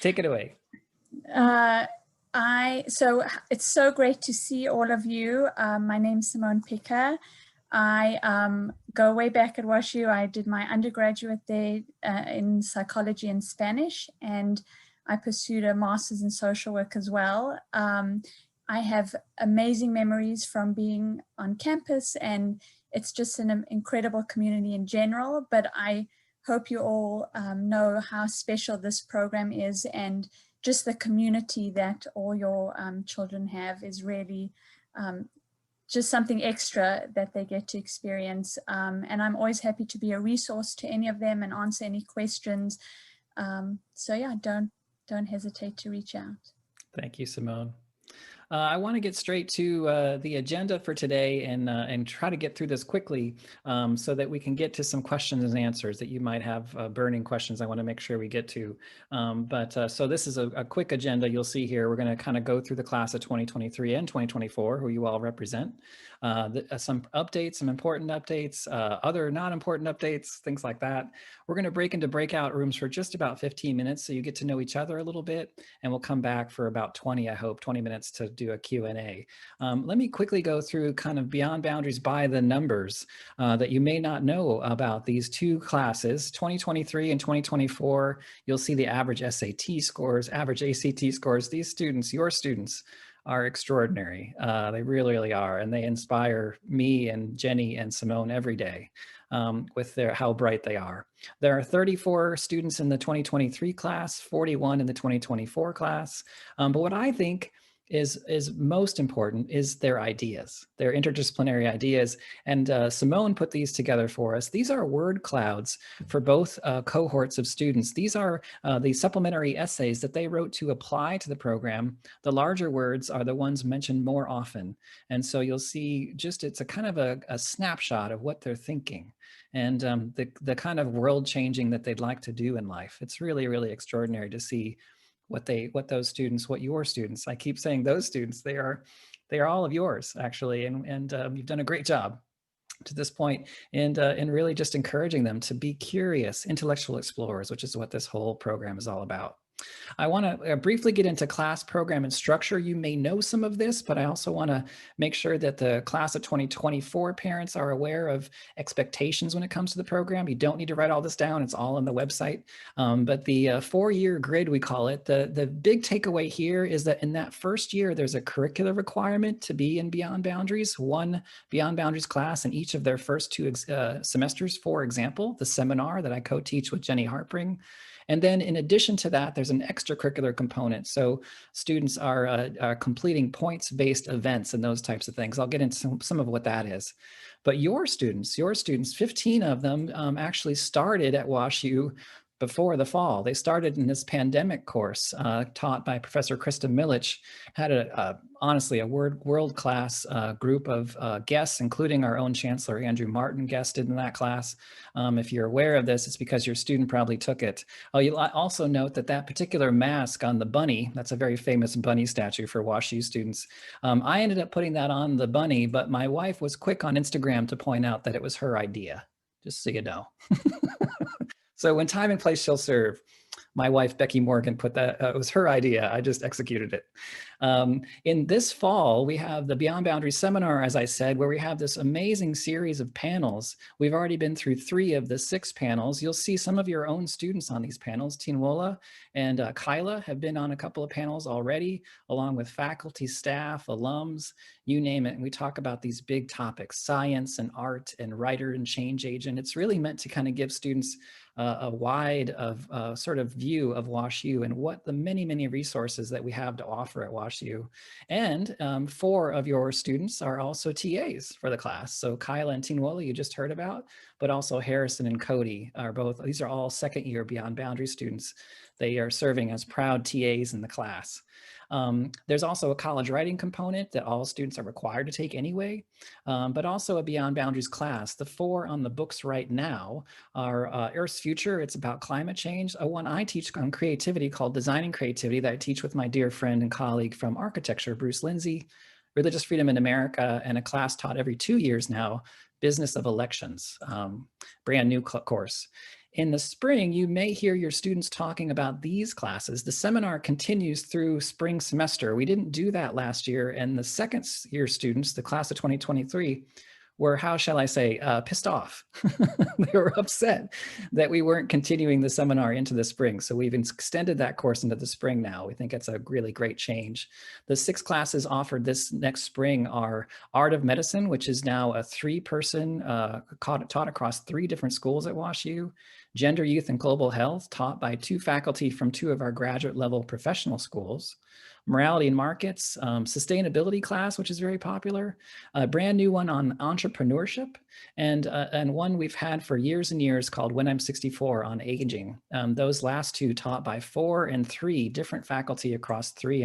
Take it away. Uh, so it's so great to see all of you. My name's Simone Picker. I go way back at WashU. I did my undergraduate there in psychology and Spanish, and I pursued a master's in social work as well. I have amazing memories from being on campus, and it's just an incredible community in general, but I hope you all know how special this program is, and just the community that all your children have is really just something extra that they get to experience. And I'm always happy to be a resource to any of them and answer any questions. So yeah, don't hesitate to reach out. Thank you, Simone. I want to get straight to the agenda for today and try to get through this quickly so that we can get to some questions and answers that you might have burning questions I want to make sure we get to. So this is a quick agenda you'll see here. We're going to kind of go through the class of 2023 and 2024, who you all represent. Some updates, some important updates, other not important updates, things like that. We're going to break into breakout rooms for just about 15 minutes so you get to know each other a little bit, and we'll come back for about 20, I hope, 20 minutes to do a Q&A. Let me quickly go through kind of Beyond Boundaries by the numbers that you may not know about these two classes, 2023 and 2024. You'll see the average SAT scores, average ACT scores. These students, your students, are extraordinary. They really, really are. And they inspire me and Jenny and Simone every day with how bright they are. There are 34 students in the 2023 class, 41 in the 2024 class. But what I think is most important is their ideas, their interdisciplinary ideas. And Simone put these together for us. These are word clouds for both cohorts of students. These are the supplementary essays that they wrote to apply to the program. The larger words are the ones mentioned more often. And so you'll see just it's a kind of a snapshot of what they're thinking and the kind of world changing that they'd like to do in life. It's really, really extraordinary to see what those students, what your students, I keep saying those students, they are all of yours actually. And you've done a great job to this point, and really just encouraging them to be curious, intellectual explorers, which is what this whole program is all about. I want to briefly get into class program and structure. You may know some of this, but I also want to make sure that the class of 2024 parents are aware of expectations when it comes to the program. You don't need to write all this down. It's all on the website. But the four-year grid, we call it, the big takeaway here is that in that first year, there's a curricular requirement to be in Beyond Boundaries, one Beyond Boundaries class in each of their first two semesters. For example, the seminar that I co-teach with Jenny Harpring. And then in addition to that, there's an extracurricular component. So students are completing points-based events and those types of things. I'll get into some of what that is. But your students, 15 of them actually started at WashU before the fall. They started in this pandemic course taught by Professor Krista Milich, had honestly a world-class group of guests, including our own Chancellor Andrew Martin guested in that class. If you're aware of this, it's because your student probably took it. Oh, you'll also note that that particular mask on the bunny, that's a very famous bunny statue for WashU students. I ended up putting that on the bunny, but my wife was quick on Instagram to point out that it was her idea, just so you know. So when time and place shall serve, my wife, Becky Morgan, put that, it was her idea. I just executed it. In this fall, we have the Beyond Boundaries seminar, as I said, where we have this amazing series of panels. We've already been through 3 of the 6 panels. You'll see some of your own students on these panels. Tinwola and Kyla have been on a couple of panels already, along with faculty, staff, alums, you name it. And we talk about these big topics, science and art and writer and change agent. It's really meant to kind of give students a wide sort of view of WashU and what the many, many resources that we have to offer at WashU. And 4 of your students are also TAs for the class. So Kyla and Tinwola you just heard about, but also Harrison and Cody are both, these are all second-year Beyond Boundaries students. They are serving as proud TAs in the class. There's also a college writing component that all students are required to take anyway, but also a Beyond Boundaries class. The 4 on the books right now are Earth's Future. It's about climate change. One I teach on creativity called Designing Creativity that I teach with my dear friend and colleague from architecture, Bruce Lindsay. Religious Freedom in America, and a class taught every 2 years now, Business of Elections, brand new course. In the spring, you may hear your students talking about these classes. The seminar continues through spring semester. We didn't do that last year, and the second year students, the class of 2023, were, how shall I say, pissed off. They were upset that we weren't continuing the seminar into the spring. So we've extended that course into the spring now. We think it's a really great change. The 6 classes offered this next spring are Art of Medicine, which is now a 3-person taught across 3 different schools at WashU. Gender, Youth, and Global Health, taught by 2 faculty from 2 of our graduate level professional schools. Morality and Markets, sustainability class, which is very popular, a brand new one on entrepreneurship, and one we've had for years and years called When I'm 64 on aging. Those last 2 taught by 4 and 3 different faculty across 4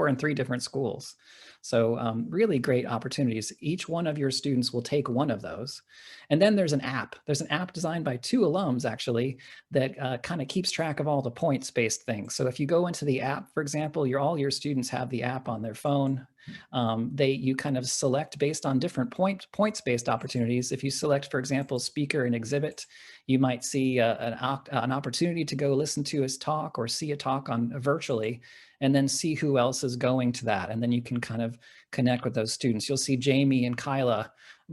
and 3 different schools. So really great opportunities. Each one of your students will take one of those. And then there's an app. There's an app designed by 2 alums, actually, that kind of keeps track of all the points-based things. So if you go into the app, for example, all your students have the app on their phone. You kind of select based on different points-based opportunities. If you select, for example, speaker and exhibit, you might see an opportunity to go listen to his talk or see a talk on virtually, and then see who else is going to that. And then you can kind of connect with those students. You'll see Jamie and Kyla.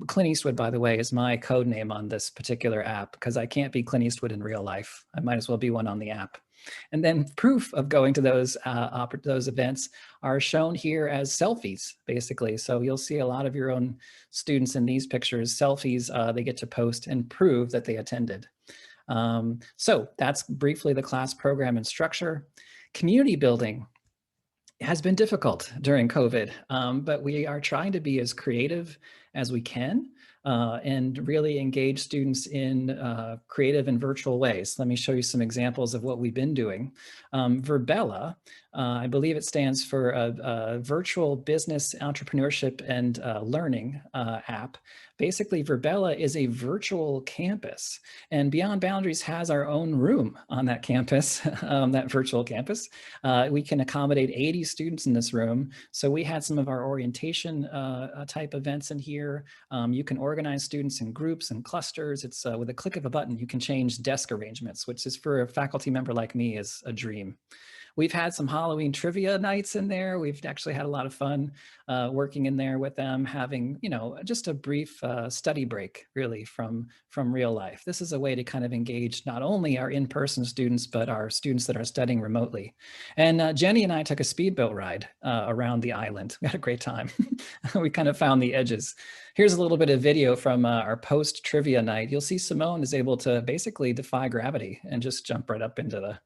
Clint Eastwood, by the way, is my code name on this particular app because I can't be Clint Eastwood in real life. I might as well be one on the app. And then proof of going to those events are shown here as selfies, basically. So you'll see a lot of your own students in these pictures, selfies they get to post and prove that they attended. So that's briefly the class program and structure. Community building has been difficult during COVID, but we are trying to be as creative as we can and really engage students in creative and virtual ways. Let me show you some examples of what we've been doing. Verbella, I believe it stands for a virtual business entrepreneurship and learning app. Basically, Verbella is a virtual campus, and Beyond Boundaries has our own room on that campus, that virtual campus. We can accommodate 80 students in this room. So we had some of our orientation type events in here. You can organize students in groups and clusters. It's with a click of a button, you can change desk arrangements, which is for a faculty member like me is a dream. We've had some Halloween trivia nights in there. We've actually had a lot of fun working in there with them, having, just a brief study break really from real life. This is a way to kind of engage not only our in-person students, but our students that are studying remotely. And Jenny and I took a speedboat ride around the island. We had a great time. We kind of found the edges. Here's a little bit of video from our post trivia night. You'll see Simone is able to basically defy gravity and just jump right up into the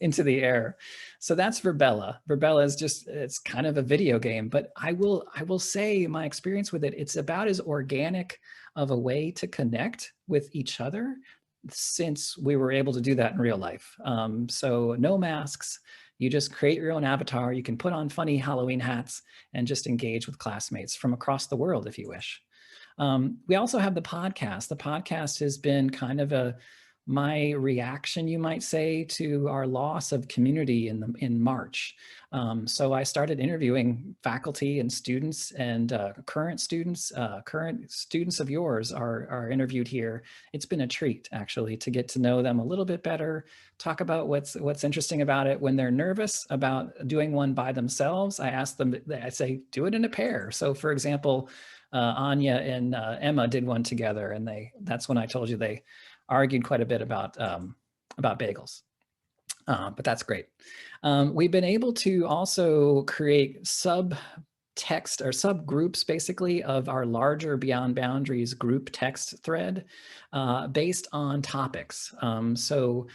into the air. So that's Verbella. Verbella is it's kind of a video game, but I will say my experience with it, it's about as organic of a way to connect with each other since we were able to do that in real life. So no masks, you just create your own avatar. You can put on funny Halloween hats and just engage with classmates from across the world if you wish. We also have the podcast. The podcast has been kind of my reaction, you might say, to our loss of community in March. So I started interviewing faculty and students, and current students of yours are interviewed here. It's been a treat, actually, to get to know them a little bit better, talk about what's interesting about it. When they're nervous about doing one by themselves, I say, do it in a pair. So for example, Anya and Emma did one together, and that's when I told you they argued quite a bit about bagels, but that's great. We've been able to also create subtext or subgroups, basically, of our larger Beyond Boundaries group text thread based on topics. So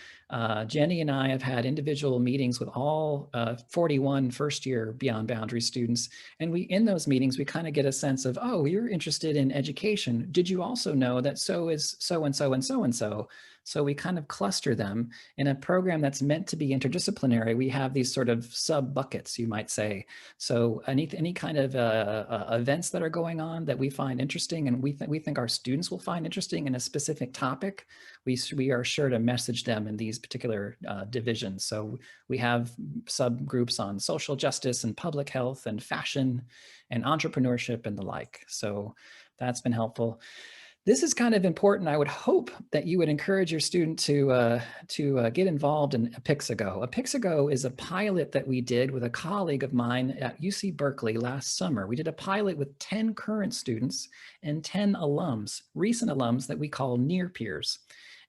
Jenny and I have had individual meetings with all 41 first-year Beyond Boundaries students, and in those meetings, we kind of get a sense of, oh, you're interested in education. Did you also know that so is so-and-so and so-and-so? So we kind of cluster them in a program that's meant to be interdisciplinary. We have these sort of sub buckets, you might say. So any kind of events that are going on that we find interesting and we think our students will find interesting in a specific topic, we are sure to message them in these particular divisions. So we have subgroups on social justice and public health and fashion and entrepreneurship and the like. So that's been helpful. This is kind of important. I would hope that you would encourage your student to get involved in Apixago. Apixago is a pilot that we did with a colleague of mine at UC Berkeley last summer. We did a pilot with 10 current students and 10 alums, recent alums that we call near peers.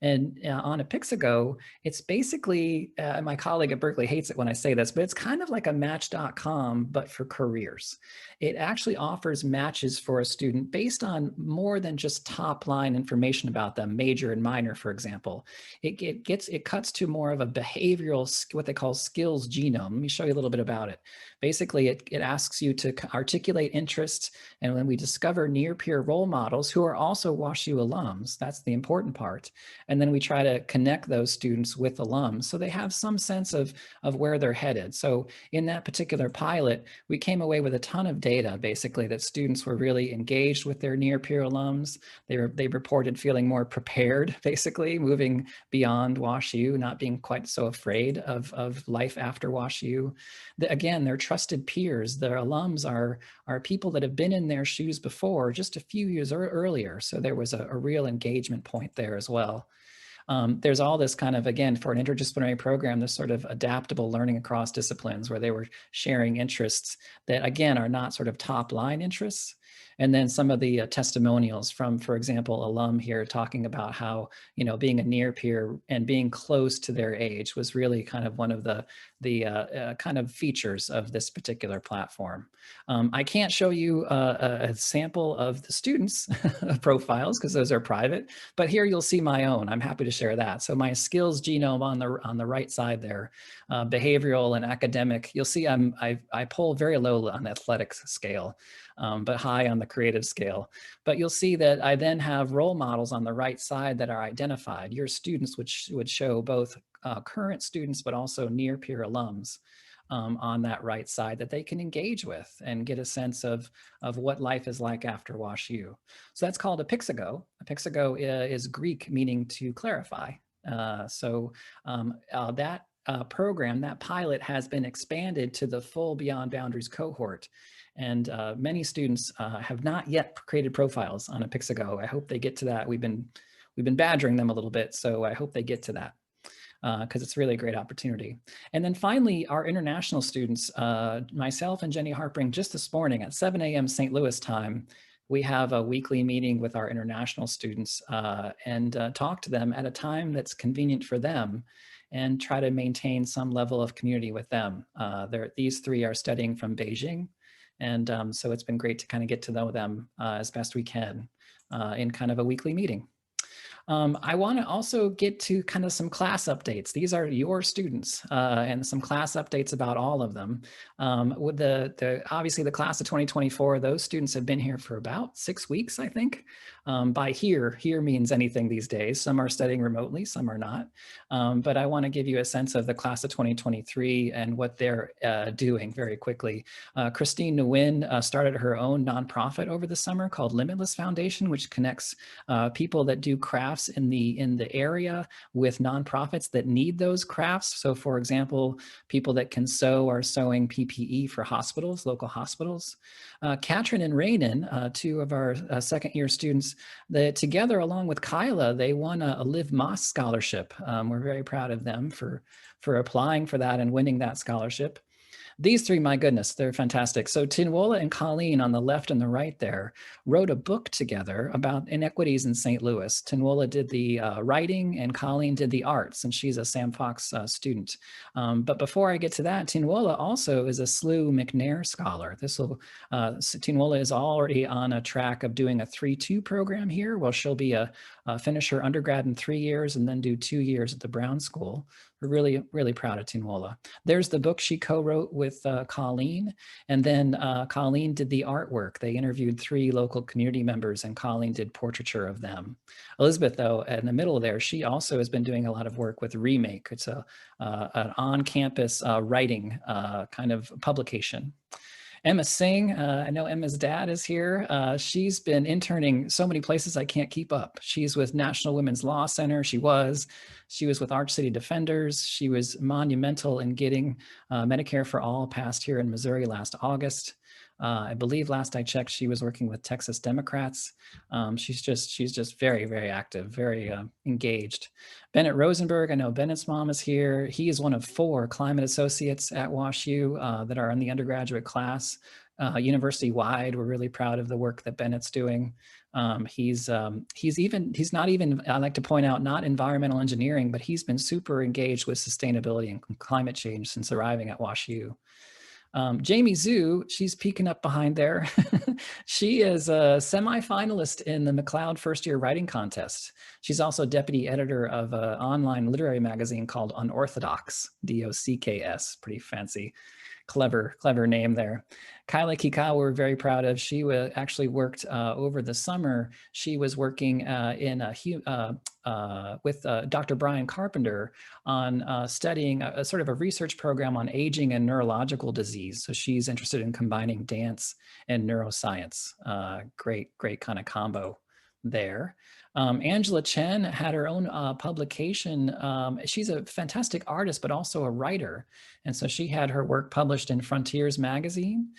And on Apixago, it's basically, my colleague at Berkeley hates it when I say this, but it's kind of like a Match.com, but for careers. It actually offers matches for a student based on more than just top line information about them, major and minor, for example. It cuts to more of a behavioral, what they call skills genome. Let me show you a little bit about it. Basically, it asks you to articulate interests, and when we discover near peer role models who are also WashU alums, that's the important part. And then we try to connect those students with alums so they have some sense of where they're headed. So in that particular pilot, we came away with a ton of data, basically, that students were really engaged with their near peer alums. They reported feeling more prepared, basically, moving beyond WashU, not being quite so afraid of life after WashU. Again, they're trusted peers. Their alums are people that have been in their shoes before, just a few years earlier. So there was a real engagement point there as well. There's all this kind of, again, for an interdisciplinary program, this sort of adaptable learning across disciplines where they were sharing interests that, again, are not sort of top line interests. And then some of the testimonials from, for example, alum here talking about how, being a near peer and being close to their age was really kind of one of the kind of features of this particular platform. I can't show you a sample of the students' profiles because those are private, but here you'll see my own. I'm happy to share that. So my skills genome on the right side there, behavioral and academic, you'll see I pull very low on the athletics scale, but high on the creative scale. But you'll see that I then have role models on the right side that are identified. Your students would show both current students, but also near peer alums on that right side that they can engage with and get a sense of what life is like after WashU. So that's called Apixago. Apixago is Greek meaning to clarify. That program, that pilot has been expanded to the full Beyond Boundaries cohort. And many students have not yet created profiles on Apixago. I hope they get to that. We've been badgering them a little bit, so I hope they get to that because it's really a great opportunity. And then finally, our international students, myself and Jenny Harpring, just this morning at 7 a.m. St. Louis time, we have a weekly meeting with our international students and talk to them at a time that's convenient for them and try to maintain some level of community with them. These three are studying from Beijing. And so it's been great to kind of get to know them as best we can in kind of a weekly meeting. I want to also get to kind of some class updates. These are your students and some class updates about all of them. With obviously the class of 2024, those students have been here for about 6 weeks, I think. By here means anything these days. Some are studying remotely, some are not. But I want to give you a sense of the class of 2023 and what they're doing very quickly. Christine Nguyen started her own nonprofit over the summer called Limitless Foundation, which connects people that do crafts in the area with nonprofits that need those crafts. So for example, people that can sew are sewing PPE for hospitals, local hospitals. Katrin and Raynon, two of our second year students, together along with Kyla, they won a Live Moss scholarship. We're very proud of them for applying for that and winning that scholarship. These three, my goodness, they're fantastic. So Tinwola and Colleen on the left and the right there wrote a book together about inequities in St. Louis. Tinwola did the writing and Colleen did the arts, and she's a Sam Fox student. But before I get to that, Tinwola also is a SLU McNair scholar. Tinwola is already on a track of doing a 3-2 program here. Well, she'll be finish her undergrad in 3 years and then do 2 years at the Brown School. We're really, really proud of Tinwola. There's the book she co-wrote with Colleen, and then Colleen did the artwork. They interviewed 3 local community members and Colleen did portraiture of them. Elizabeth, though, in the middle there, she also has been doing a lot of work with Remake. It's an on-campus writing kind of publication. Emma Singh, I know Emma's dad is here. She's been interning so many places I can't keep up. She's with National Women's Law Center. She was with Arch City Defenders. She was monumental in getting Medicare for All passed here in Missouri last August. I believe last I checked, she was working with Texas Democrats. She's just very, very active, very engaged. Bennett Rosenberg, I know Bennett's mom is here. He is one of 4 climate associates at WashU that are in the undergraduate class. University-wide, we're really proud of the work that Bennett's doing. He's not even, I like to point out, not environmental engineering, but he's been super engaged with sustainability and climate change since arriving at WashU. Jamie Zhu, she's peeking up behind there. She is a semi-finalist in the McLeod first year writing contest. She's also deputy editor of an online literary magazine called Unorthodox, DOCKS, pretty fancy. Clever Name there. Kyla Kikawa, we're very proud of. She actually worked over the summer. She was working with Dr. Brian Carpenter on studying a sort of a research program on aging and neurological disease. So she's interested in combining dance and neuroscience. Great kind of combo there. Angela Chen had her own publication. She's a fantastic artist, but also a writer. And so she had her work published in Frontiers magazine.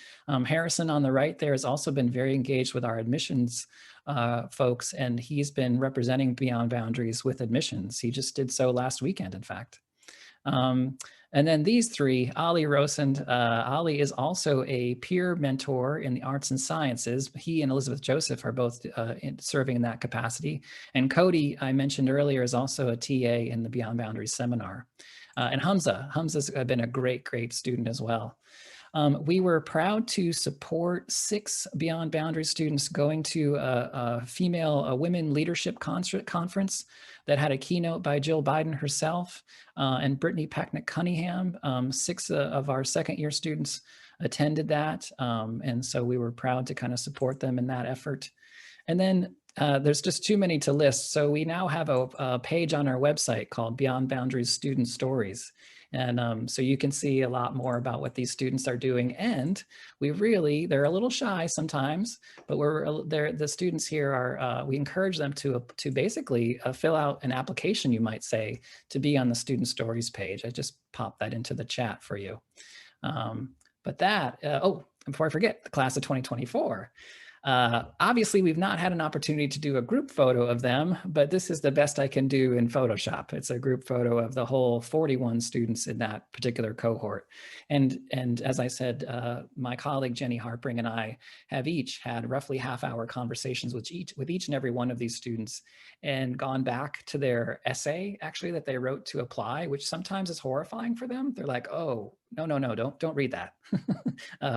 Harrison on the right there has also been very engaged with our admissions folks, and he's been representing Beyond Boundaries with admissions. He just did so last weekend, in fact. And then these 3, Ali Rosand. Ali is also a peer mentor in the arts and sciences. He and Elizabeth Joseph are both serving in that capacity. And I mentioned earlier, is also a TA in the Beyond Boundaries seminar. And Hamza's been a great student as well. We were proud to support 6 Beyond Boundaries students going to a women leadership conference that had a keynote by Jill Biden herself and Brittany Packnick Cunningham. 6 of our second year students attended that. And so we were proud to kind of support them in that effort. And then there's just too many to list. So we now have a page on our website called Beyond Boundaries Student Stories. And so you can see a lot more about what these students are doing. And they're a little shy sometimes, but the students here are, we encourage them to basically fill out an application, you might say, to be on the Student Stories page. I just popped that into the chat for you. Before I forget, the class of 2024. Obviously, we've not had an opportunity to do a group photo of them, but this is the best I can do in Photoshop. It's a group photo of the whole 41 students in that particular cohort. And as I said, my colleague Jenny Harpring and I have each had roughly half-hour conversations with each and every one of these students and gone back to their essay, actually, that they wrote to apply, which sometimes is horrifying for them. They're like, oh, no, don't read that.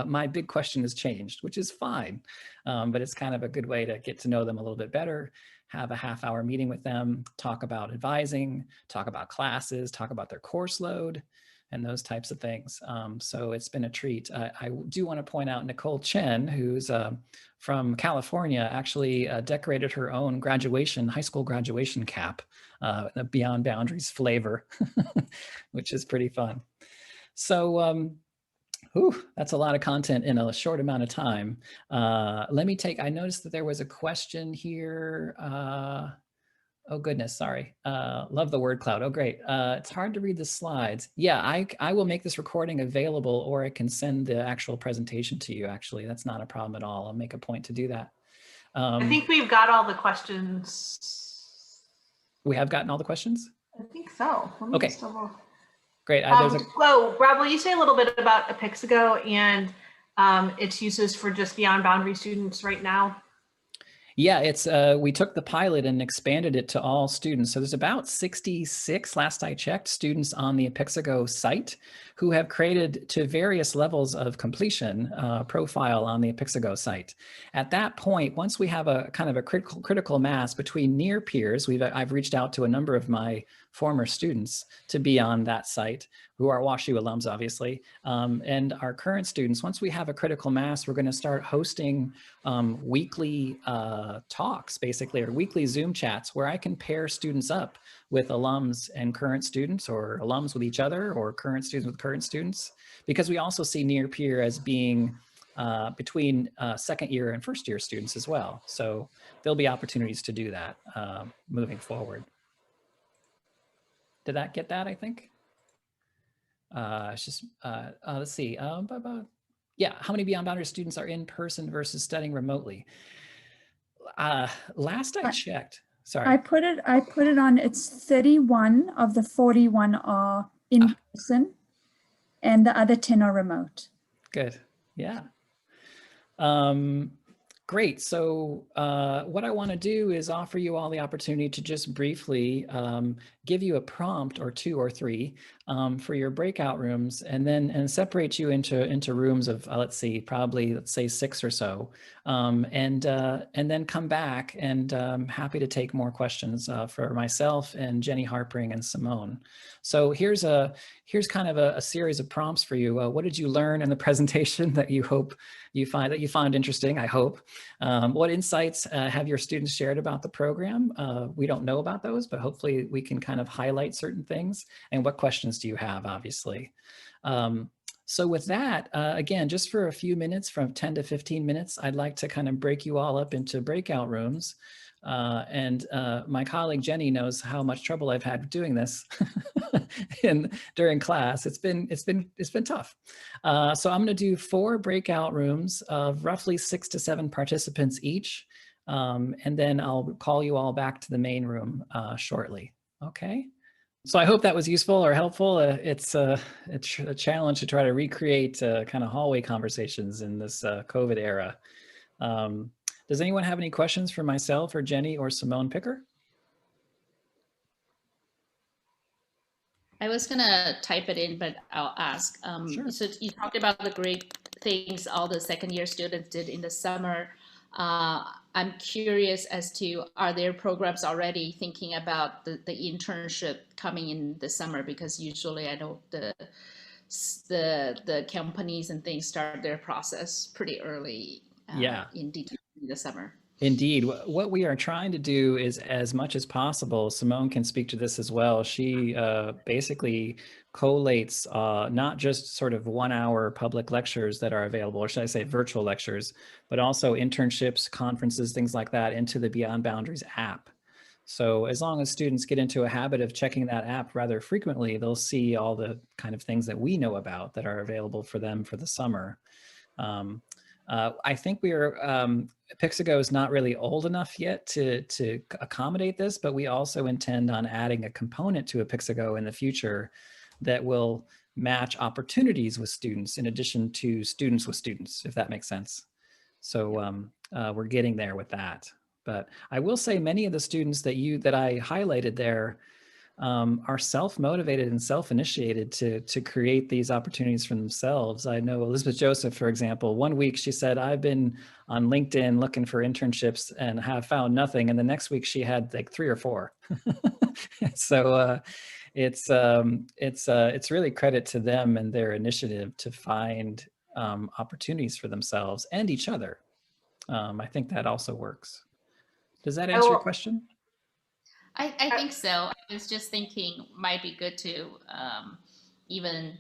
My big question has changed, which is fine. But it's kind of a good way to get to know them a little bit better, have a half-hour meeting with them, talk about advising, talk about classes, talk about their course load, and those types of things. So it's been a treat. I do want to point out Nicole Chen, who's from California, actually decorated her own high school graduation cap, the Beyond Boundaries flavor, which is pretty fun. So that's a lot of content in a short amount of time. I noticed that there was a question here. Oh goodness, sorry. Love the word cloud. Oh great. It's hard to read the slides. Yeah, I will make this recording available, or I can send the actual presentation to you, actually. That's not a problem at all. I'll make a point to do that. I think we've got all the questions. We have gotten all the questions? I think so. Let me okay. Just double... Great. Rob, will you say a little bit about Apixigo and its uses for just Beyond Boundary students right now? Yeah, it's we took the pilot and expanded it to all students. So there's about 66, last I checked, students on the Apixigo site who have created to various levels of completion profile on the Apixigo site. At that point, once we have a kind of a critical mass between near peers, I've reached out to a number of my former students to be on that site, who are WashU alums, obviously, and our current students. Once we have a critical mass, we're going to start hosting weekly talks, basically, or weekly Zoom chats where I can pair students up with alums and current students, or alums with each other, or current students with current students, because we also see near peer as being between second year and first year students as well. So there'll be opportunities to do that moving forward. Did that get that, I think? It's just, let's see. Yeah, how many Beyond Boundaries students are in person versus studying remotely? Last I checked, sorry. I put it on, it's 31 of the 41 are in person and the other 10 are remote. Good, yeah. Great. So what I want to do is offer you all the opportunity to just briefly give you a prompt or two or three for your breakout rooms, and then separate you into rooms of let's say 6 or so, and then come back, and happy to take more questions for myself and Jenny Harpering and Simone. So here's kind of a series of prompts for you. What did you learn in the presentation that you hope you find interesting, I hope? What insights have your students shared about the program? We don't know about those, but hopefully we can kind of highlight certain things. And what questions do you have, obviously? So with that, again, just for a few minutes, from 10 to 15 minutes, I'd like to kind of break you all up into breakout rooms. And my colleague Jenny knows how much trouble I've had doing this during class. It's been tough. So I'm going to do 4 breakout rooms of roughly 6 to 7 participants each, and then I'll call you all back to the main room shortly. Okay. So I hope that was useful or helpful. It's a challenge to try to recreate kind of hallway conversations in this COVID era. Does anyone have any questions for myself or Jenny or Simone Picker? I was gonna type it in, but I'll ask. Sure. So you talked about the great things all the second year students did in the summer. I'm curious as to, are there programs already thinking about the internship coming in the summer? Because usually I know the companies and things start their process pretty early in the summer. Indeed. What we are trying to do is, as much as possible, Simone can speak to this as well. She basically collates not just sort of 1-hour public lectures that are available, or should I say virtual lectures, but also internships, conferences, things like that into the Beyond Boundaries app. So as long as students get into a habit of checking that app rather frequently, they'll see all the kind of things that we know about that are available for them for the summer. I think Pixigo is not really old enough yet to accommodate this, but we also intend on adding a component to a Pixigo in the future that will match opportunities with students in addition to students with students, if that makes sense. So we're getting there with that. But I will say many of the students that I highlighted there are self-motivated and self-initiated to create these opportunities for themselves. I know Elizabeth Joseph, for example, one week she said, I've been on LinkedIn looking for internships and have found nothing. And the next week she had like 3 or 4. So it's really credit to them and their initiative to find opportunities for themselves and each other. I think that also works. Does that answer your question? I think so. I was just thinking might be good to even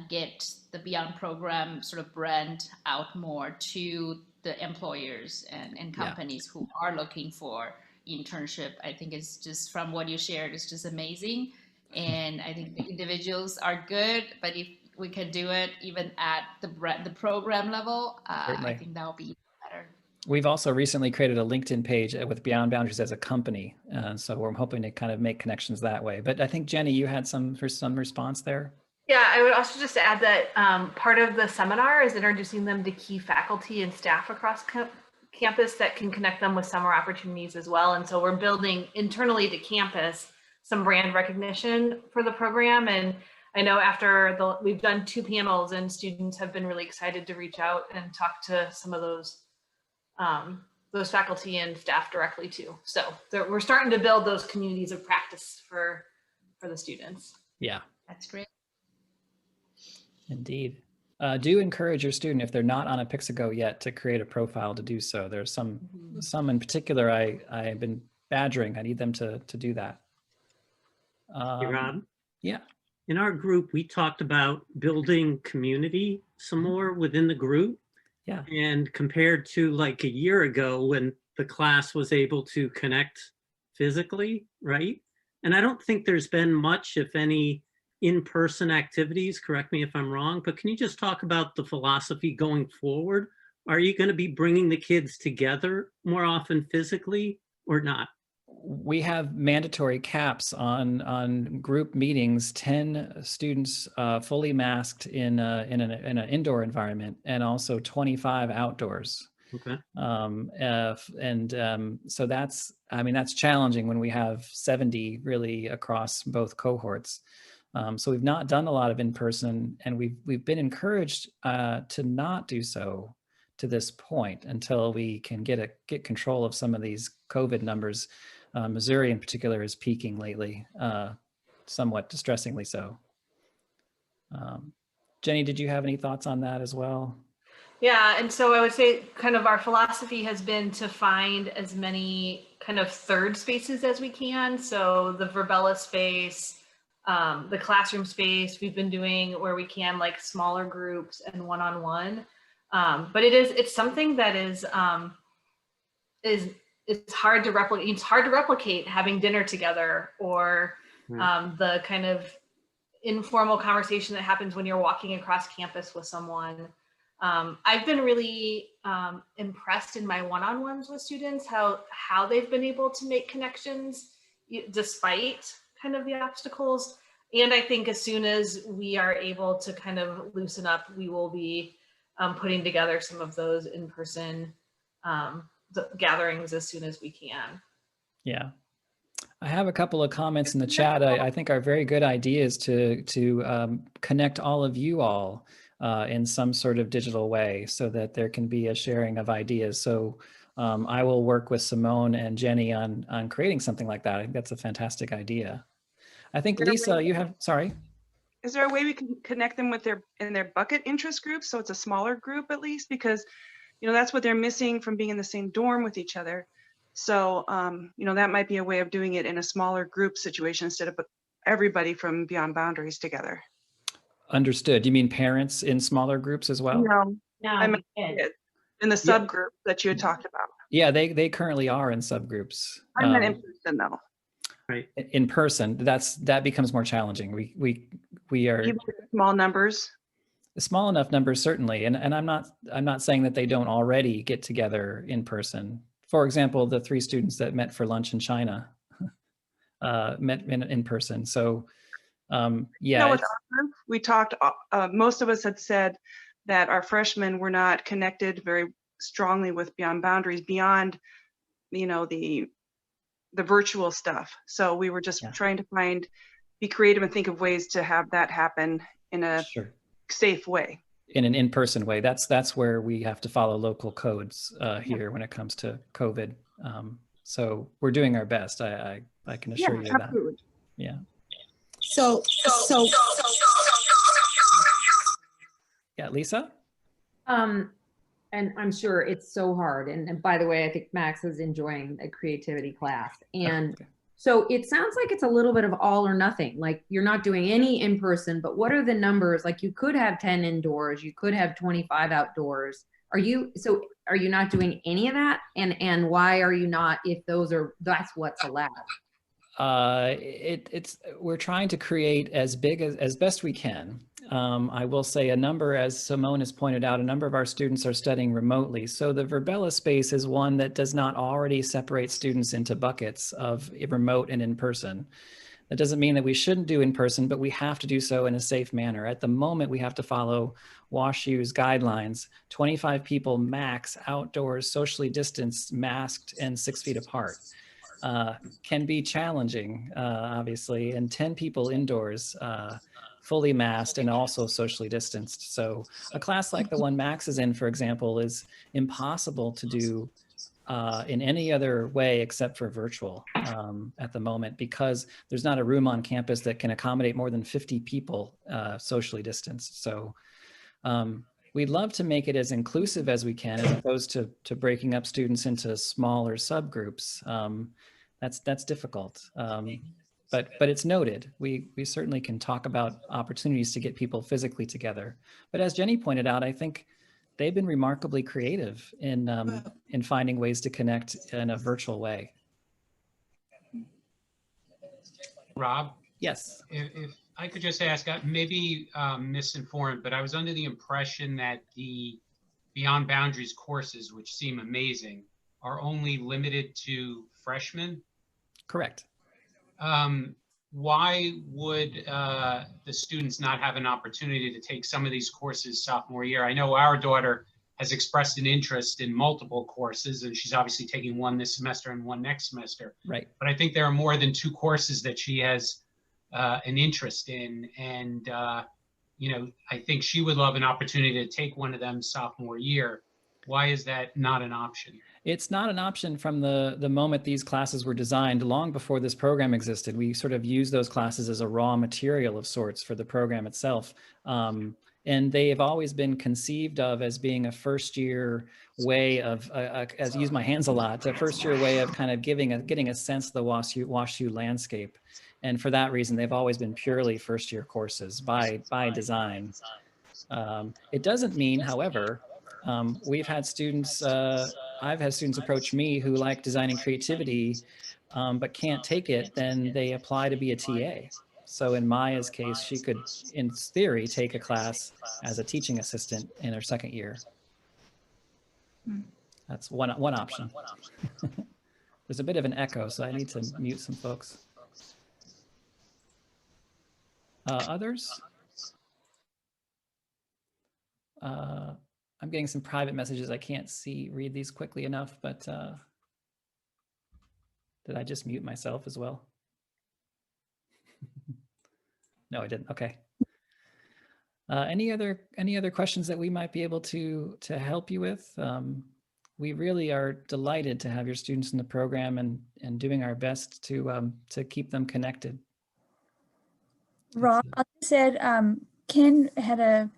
get the Beyond program sort of brand out more to the employers and companies who are looking for internship. I think it's just, from what you shared, it's just amazing. And I think the individuals are good, but if we can do it even at the program level, I think that will be better. We've also recently created a LinkedIn page with Beyond Boundaries as a company. So we're hoping to kind of make connections that way. But I think, Jenny, you had some response there. Yeah, I would also just add that part of the seminar is introducing them to key faculty and staff across campus that can connect them with summer opportunities as well. And so we're building internally to campus some brand recognition for the program. And I know after we've done 2 panels, and students have been really excited to reach out and talk to some of those faculty and staff directly too. So we're starting to build those communities of practice for the students. Yeah, that's great. Indeed. Do encourage your student, if they're not on a Pixigo yet, to create a profile to do so. There's some in particular I've been badgering. I need them to do that. Hey, Rob? Yeah. In our group, we talked about building community some more within the group. Yeah. And compared to like a year ago when the class was able to connect physically, right? And I don't think there's been much, if any, in-person activities. Correct me if I'm wrong, but can you just talk about the philosophy going forward? Are you going to be bringing the kids together more often physically or not? We have mandatory caps on group meetings, 10 students fully masked in an indoor environment, and also 25 outdoors. Okay. So that's, I mean, that's challenging when we have 70 really across both cohorts. So we've not done a lot of in-person, and we've been encouraged to not do so to this point until we can get control of some of these COVID numbers. Missouri in particular is peaking lately, somewhat distressingly so. Jenny, did you have any thoughts on that as well? Yeah, and so I would say kind of our philosophy has been to find as many kind of third spaces as we can. So the Verbella space, the classroom space, we've been doing where we can, like smaller groups and one-on-one. But it's something that is it's hard to replicate. It's hard to replicate having dinner together, or the kind of informal conversation that happens when you're walking across campus with someone. I've been really impressed in my one-on-ones with students, how they've been able to make connections despite kind of the obstacles. And I think as soon as we are able to kind of loosen up, we will be putting together some of those in-person gatherings as soon as we can. Yeah. I have a couple of comments in the chat. I think are very good ideas to connect all of you all in some sort of digital way so that there can be a sharing of ideas. So I will work with Simone and Jenny on creating something like that. I think that's a fantastic idea. I think Lisa, you have, sorry. Is there a way we can connect them with their bucket interest groups, so it's a smaller group at least, because that's what they're missing from being in the same dorm with each other. So that might be a way of doing it in a smaller group situation instead of everybody from Beyond Boundaries together. Understood. You mean parents in smaller groups as well? No, I meant in the subgroup that you had talked about. Yeah, they currently are in subgroups. I meant in person though. Right. In person, that becomes more challenging. We are even small numbers. Small enough numbers, certainly, and I'm not saying that they don't already get together in person. For example, the 3 students that met for lunch in China met in person. So yeah, with our group, we talked. Most of us had said that our freshmen were not connected very strongly with Beyond Boundaries beyond, the virtual stuff. So we were just trying to be creative and think of ways to have that happen in a safe way. In an in-person way. That's where we have to follow local codes here when it comes to COVID. So we're doing our best. I can assure you absolutely. that. Yeah. So yeah, Lisa? And I'm sure it's so hard. And by the way, I think Max is enjoying a creativity class. And so it sounds like it's a little bit of all or nothing. Like you're not doing any in person, but what are the numbers? Like you could have 10 indoors, you could have 25 outdoors. Are you not doing any of that? And why are you not, if that's what's allowed? We're trying to create as big as best we can. I will say a number, as Simone has pointed out, a number of our students are studying remotely. So the Verbella space is one that does not already separate students into buckets of remote and in-person. That doesn't mean that we shouldn't do in-person, but we have to do so in a safe manner. At the moment, we have to follow WashU's guidelines, 25 people max, outdoors, socially distanced, masked, and 6 feet apart. Can be challenging, obviously, and 10 people indoors, fully masked and also socially distanced. So a class like the one Max is in, for example, is impossible to do in any other way except for virtual at the moment, because there's not a room on campus that can accommodate more than 50 people socially distanced. So we'd love to make it as inclusive as we can, as opposed to breaking up students into smaller subgroups. That's difficult, but it's noted. We certainly can talk about opportunities to get people physically together. But as Jenny pointed out, I think they've been remarkably creative in finding ways to connect in a virtual way. Rob? Yes. I could just ask, maybe misinformed, but I was under the impression that the Beyond Boundaries courses, which seem amazing, are only limited to freshmen. Correct. Why would the students not have an opportunity to take some of these courses sophomore year? I know our daughter has expressed an interest in multiple courses, and she's obviously taking one this semester and one next semester. Right. But I think there are more than 2 courses that she has an interest in. And, you know, I think she would love an opportunity to take one of them sophomore year. Why is that not an option? It's not an option from the moment these classes were designed. Long before this program existed, we sort of used those classes as a raw material of sorts for the program itself. And they have always been conceived of as being a first year way of, as I use my hands a lot, a first year way of kind of getting a sense of the WashU landscape. And for that reason, they've always been purely first year courses by design. It doesn't mean, however, we've had students, I've had students approach me who like design and creativity, but can't take it, then they apply to be a TA. So in Maya's case, she could, in theory, take a class as a teaching assistant in her second year. That's one option. There's a bit of an echo, so I need to mute some folks. Others? I'm getting some private messages. I can't read these quickly enough, but did I just mute myself as well? No, I didn't. Okay. Any other questions that we might be able to help you with? We really are delighted to have your students in the program and doing our best to keep them connected. Rob said Ken had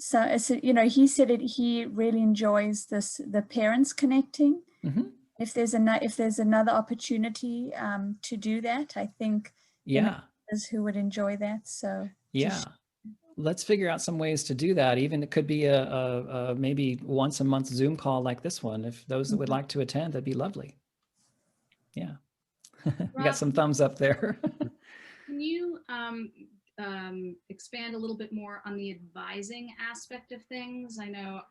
so you know, he said he really enjoys the parents connecting. Mm-hmm. If there's another opportunity to do that, I think who would enjoy that. So yeah, let's figure out some ways to do that. Even it could be a maybe once a month Zoom call like this one. If those that would like to attend, that'd be lovely. Yeah, we got some thumbs up there. Can you expand a little bit more on the advising aspect of things? I know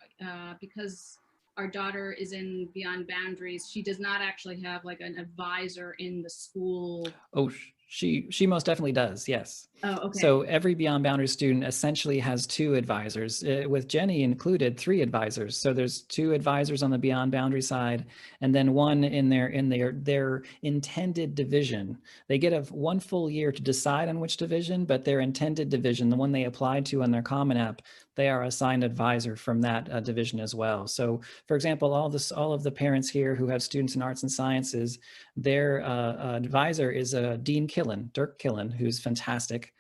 because our daughter is in Beyond Boundaries, she does not actually have like an advisor in the school. Oh, she most definitely does. Yes. Oh, okay. So every Beyond Boundaries student essentially has 2 advisors, with Jenny included 3 advisors. So there's 2 advisors on the Beyond Boundary side, and then one in their intended division. They get one full year to decide on which division, but their intended division, the one they applied to on their Common App, they are assigned advisor from that division as well. So for example, all of the parents here who have students in arts and sciences, their advisor is Dean Killen, Dirk Killen, who's fantastic.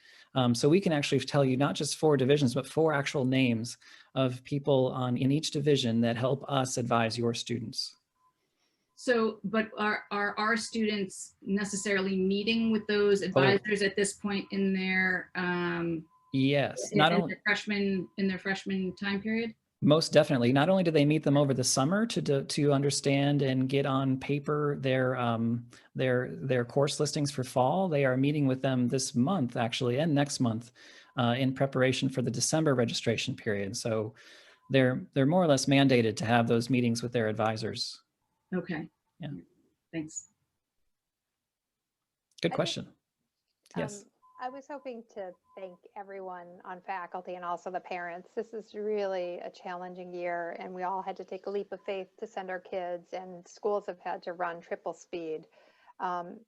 So we can actually tell you not just 4 divisions, but 4 actual names of people in each division that help us advise your students. So, but are our students necessarily meeting with those advisors at this point in their yes, in their freshman time period? Most definitely. Not only do they meet them over the summer to understand and get on paper their course listings for fall, they are meeting with them this month actually and next month in preparation for the December registration period. So they're more or less mandated to have those meetings with their advisors. Okay. Yeah. Thanks. Good question. Yes. I was hoping to thank everyone on faculty and also the parents. This is really a challenging year, and we all had to take a leap of faith to send our kids, and schools have had to run triple speed.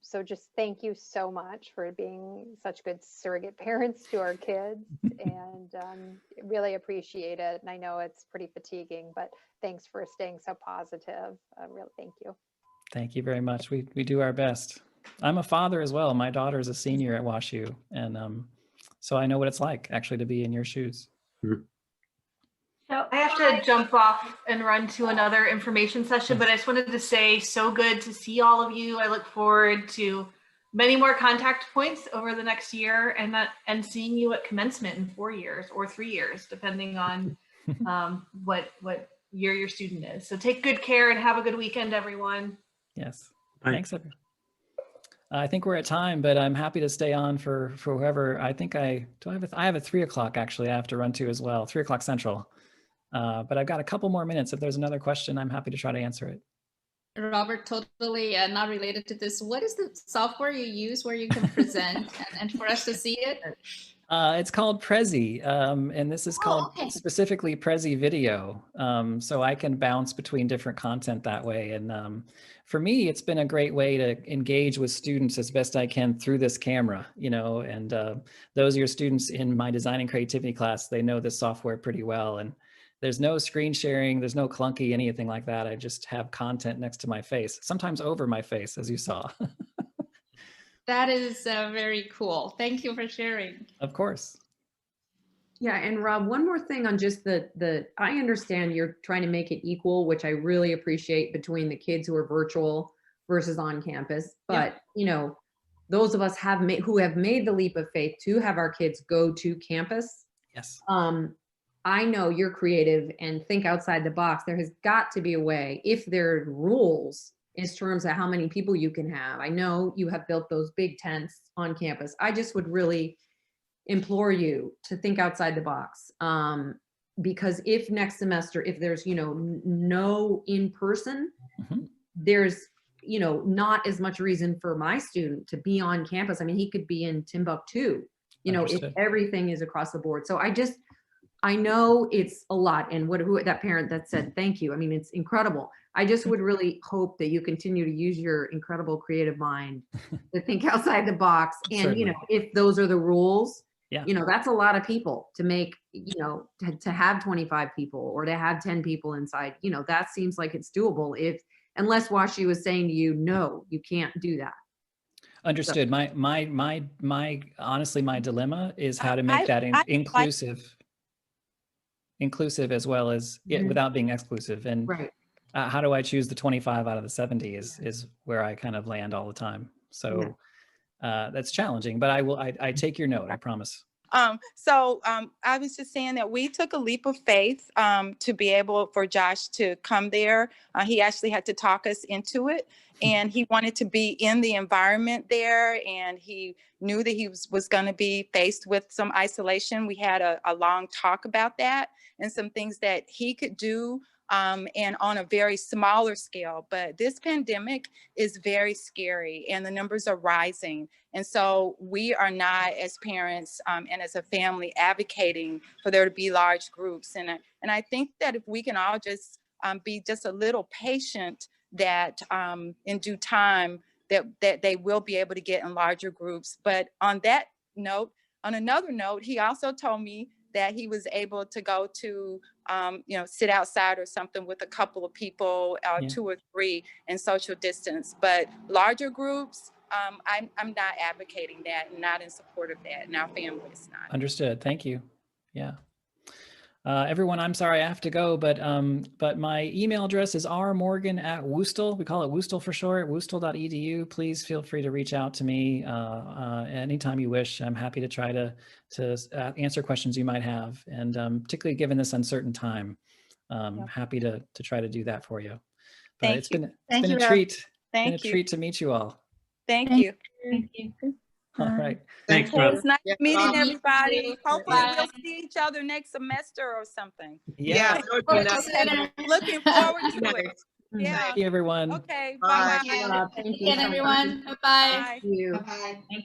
So just thank you so much for being such good surrogate parents to our kids, and really appreciate it. And I know it's pretty fatiguing, but thanks for staying so positive. Really, thank you. Thank you very much. We do our best. I'm a father as well. My daughter is a senior at WashU, and so I know what it's like actually to be in your shoes. So I have to jump off and run to another information session, but I just wanted to say, so good to see all of you. I look forward to many more contact points over the next year, and seeing you at commencement in 4 years or 3 years, depending on what year your student is. So take good care and have a good weekend, everyone. Yes. Bye. Thanks, everyone. I think we're at time, but I'm happy to stay on for whoever. I think I have a 3 o'clock actually. I have to run to as well, 3 o'clock Central. But I've got a couple more minutes. If there's another question, I'm happy to try to answer it. Robert, totally not related to this. What is the software you use where you can present and for us to see it? It's called Prezi, and this is called specifically Prezi Video. So I can bounce between different content that way. And for me, it's been a great way to engage with students as best I can through this camera, and those of your students in my design and creativity class, they know this software pretty well. And there's no screen sharing, there's no clunky, anything like that. I just have content next to my face, sometimes over my face, as you saw. That is very cool. Thank you for sharing. Of course. Yeah, and Rob, one more thing on just I understand you're trying to make it equal, which I really appreciate, between the kids who are virtual versus on campus. But, those of us who have made the leap of faith to have our kids go to campus. Yes. I know you're creative and think outside the box. There has got to be a way, if there are rules in terms of how many people you can have. I know you have built those big tents on campus. I just would really implore you to think outside the box. Because if next semester, if there's, no in-person, there's, not as much reason for my student to be on campus. I mean, he could be in Timbuktu, if everything is across the board. So I know it's a lot, and who that parent that said thank you. I mean, it's incredible. I just would really hope that you continue to use your incredible creative mind to think outside the box. And Certainly. If those are the rules, yeah, that's a lot of people to make. To have 25 people or to have 10 people inside. That seems like it's doable. Unless Washi was saying to you, no, you can't do that. Understood. So, my honestly, my dilemma is how to make that inclusive as well as without being exclusive. And right. How do I choose the 25 out of the 70 is where I kind of land all the time. So that's challenging, but I take your note, I promise. I was just saying that we took a leap of faith to be able for Josh to come there. He actually had to talk us into it, and he wanted to be in the environment there, and he knew that he was going to be faced with some isolation. We had a long talk about that and some things that he could do and on a very smaller scale. But this pandemic is very scary and the numbers are rising. And so we are not, as parents and as a family, advocating for there to be large groups. And I think that if we can all just be just a little patient, that in due time that they will be able to get in larger groups. But on another note, he also told me that he was able to go to, sit outside or something with a couple of people, 2 or 3, and social distance. But larger groups, I'm not advocating that and not in support of that, and our family is not. Understood. Thank you. Yeah. Everyone, I'm sorry I have to go, but my email address is rmorgan@Woostel. We call it Woostel for short, woostel.edu. Please feel free to reach out to me anytime you wish. I'm happy to try to answer questions you might have, and particularly given this uncertain time, happy to try to do that for you. But it's been a treat. Been a treat to meet you all. Thank you. Thank you. All right. Thanks, Okay, Rob. it's nice meeting everybody. you. Hopefully Bye. we'll see each other next semester or something. Yeah. Looking forward to it. Yeah. Thank you, everyone. Okay. Bye. Bye. Thank you. Again, everyone. Bye-bye. Bye. Thank you. Bye. Thank you.